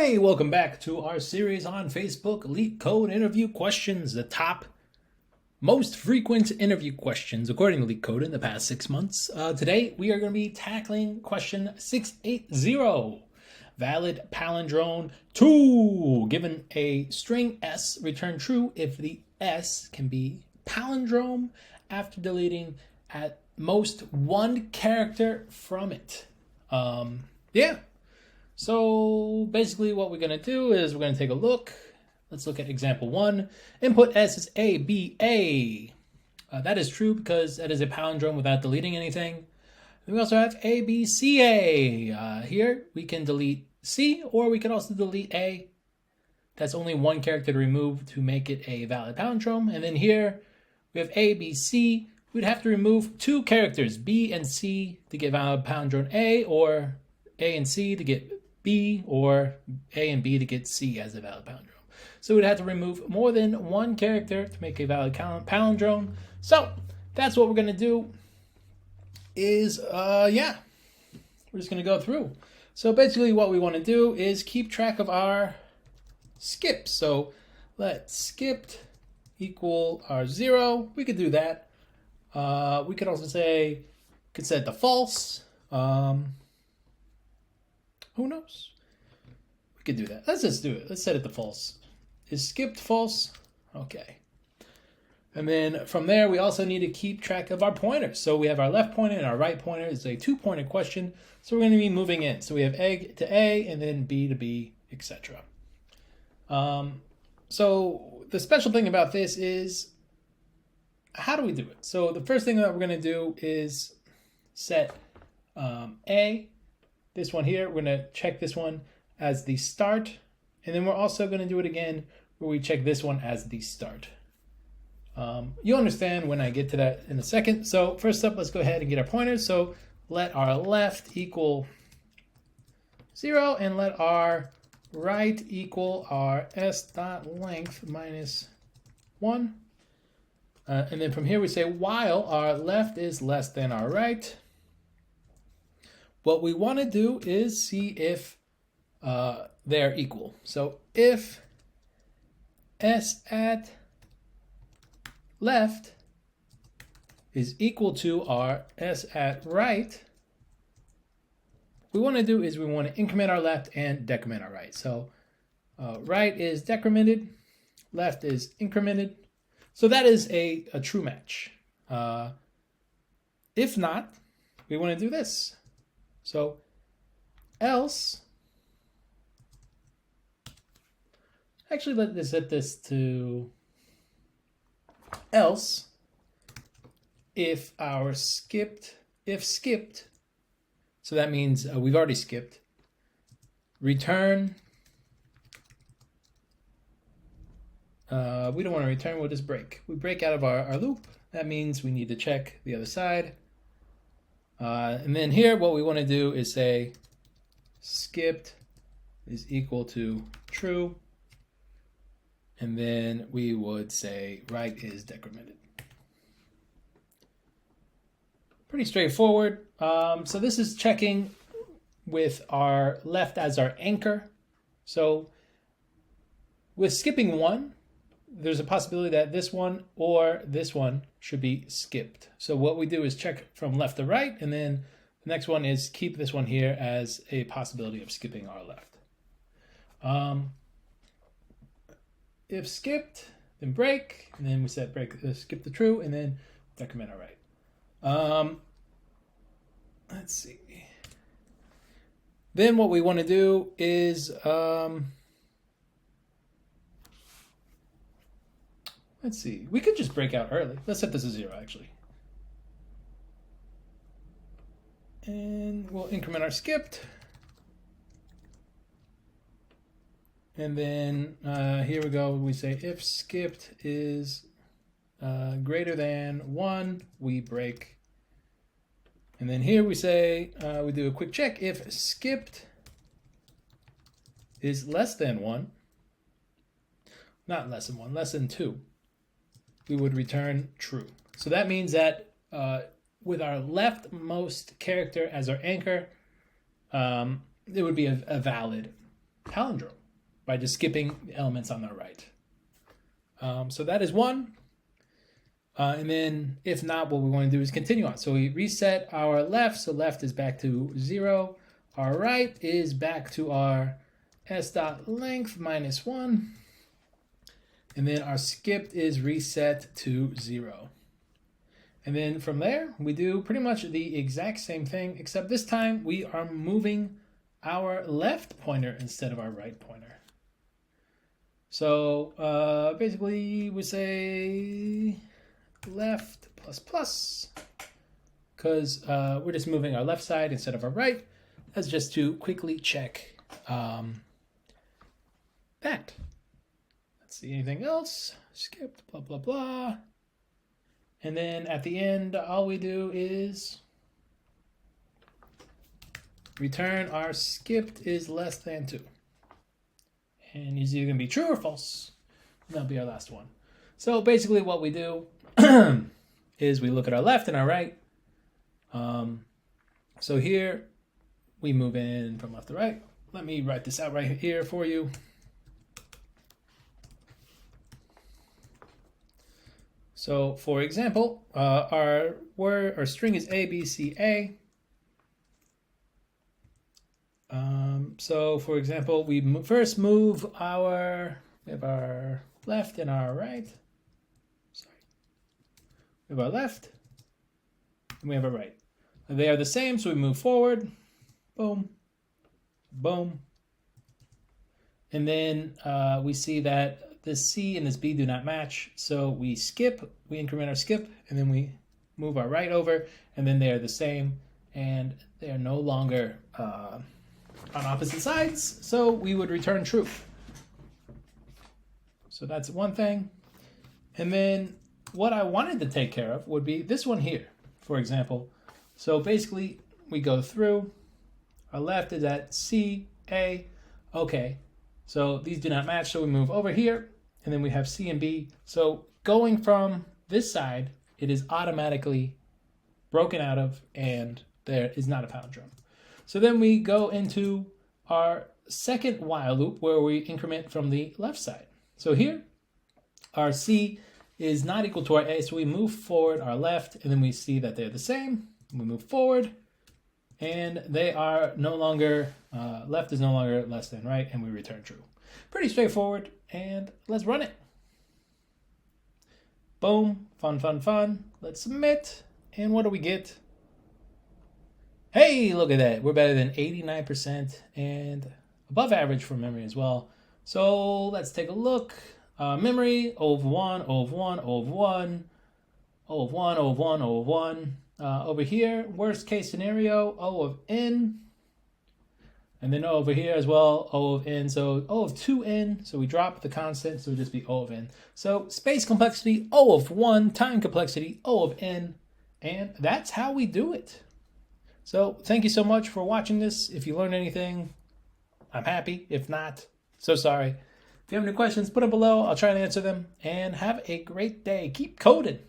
Hey, welcome back to our series on Facebook, LeetCode interview questions, the top most frequent interview questions according to LeetCode in the past 6 months. Today, we are going to be tackling question 680, valid palindrome 2. Given a string S, return true if the S can be palindrome after deleting at most one character from it. So basically what we're going to do is we're going to take a look. Let's look at example 1. Input S is A, B, A. That is true because that is a palindrome without deleting anything. And we also have A, B, C, A. Here we can delete C, or we can also delete A. That's only one character to remove to make it a valid palindrome. And then here we have A, B, C. We'd have to remove two characters, B and C, to get valid palindrome A, or A and C to get B, or A and B to get C as a valid palindrome. So we'd have to remove more than one character to make a valid palindrome. So that's what we're going to do is, we're just going to go through. So basically what we want to do is keep track of our skips. So let skipped equal our 0. We could do that. We could also say, could set it to false. Who knows? We could do that. Let's just do it. Let's set it to false. Is skipped false? Okay. And then from there, we also need to keep track of our pointers. So we have our left pointer and our right pointer. It's a two-pointer question. So we're going to be moving in. So we have A to A and then B to B, etc. So the special thing about this is, how do we do it? So the first thing that we're going to do is set A. This one here, we're going to check this one as the start. And then we're also going to do it again where we check this one as the start. You'll understand when I get to that in a second. So first up, let's go ahead and get our pointers. So let our left equal 0 and let our right equal our s.length minus 1. And then from here we say while our left is less than our right. What we want to do is see if they're equal. So if s at left is equal to our s at right, what we want to do is we want to increment our left and decrement our right. So right is decremented, left is incremented. So that is a true match. If not, we want to do this. So else, actually let's set this to else if skipped, so that means we've already skipped, return, we don't want to return, we'll just break. We break out of our loop. That means we need to check the other side. And then here, what we want to do is say skipped is equal to true. And then we would say right is decremented. Pretty straightforward. So this is checking with our left as our anchor. So with skipping one, there's a possibility that this one or this one should be skipped. So what we do is check from left to right, and then the next one is keep this one here as a possibility of skipping our left. If skipped, then break, and then we set break, skip the true, and then decrement our right. Let's see. Then what we want to do is let's see. We could just break out early. Let's set this to 0, actually. And we'll increment our skipped. And then here we go. We say if skipped is greater than 1, we break. And then here we say, we do a quick check. If skipped is less than 1, not less than 1, less than 2, we would return true. So that means that with our leftmost character as our anchor, it would be a valid palindrome by just skipping the elements on the right. So that is one. And then if not, what we're going to do is continue on. So we reset our left. So left is back to 0. Our right is back to our s.length minus 1. And then our skipped is reset to 0. And then from there, we do pretty much the exact same thing, except this time we are moving our left pointer instead of our right pointer. So basically we say left plus plus, because we're just moving our left side instead of our right. That's just to quickly check that. Let's see, anything else? Skipped, blah, blah, blah. And then at the end, all we do is return our skipped is less than 2. And it's either going to be true or false. That'll be our last one. So basically what we do is we look at our left and our right. So here we move in from left to right. Let me write this out right here for you. So for example, our string is A, B, C, A. So for example, we first move we have our left and our right. Sorry. We have our left and we have our right. They are the same, so we move forward. Boom, boom. And then we see that this C and this B do not match, so we increment our skip, and then we move our right over, and then they are the same, and they are no longer on opposite sides, so we would return true. So that's one thing. And then what I wanted to take care of would be this one here, for example. So basically, we go through, our left is at C, A, okay. So these do not match, so we move over here, and then we have C and B. So going from this side, it is automatically broken out of, and there is not a palindrome. So then we go into our second while loop where we increment from the left side. So here, our C is not equal to our A, so we move forward our left, and then we see that they're the same. We move forward, and they are no longer, left is no longer less than right, and we return true. Pretty straightforward, and let's run it. Boom, fun, fun, fun. Let's submit, and what do we get? Hey, look at that. We're better than 89% and above average for memory as well. So let's take a look. Memory, O of 1, O of 1, O of 1, O of 1, O of 1, O of 1. Over here, worst case scenario, O of n. And then over here as well, O of n. So O of 2n. So we drop the constant, so it would just be O of n. So space complexity, O of 1. Time complexity, O of n. And that's how we do it. So thank you so much for watching this. If you learned anything, I'm happy. If not, so sorry. If you have any questions, put them below. I'll try and answer them. And have a great day. Keep coding.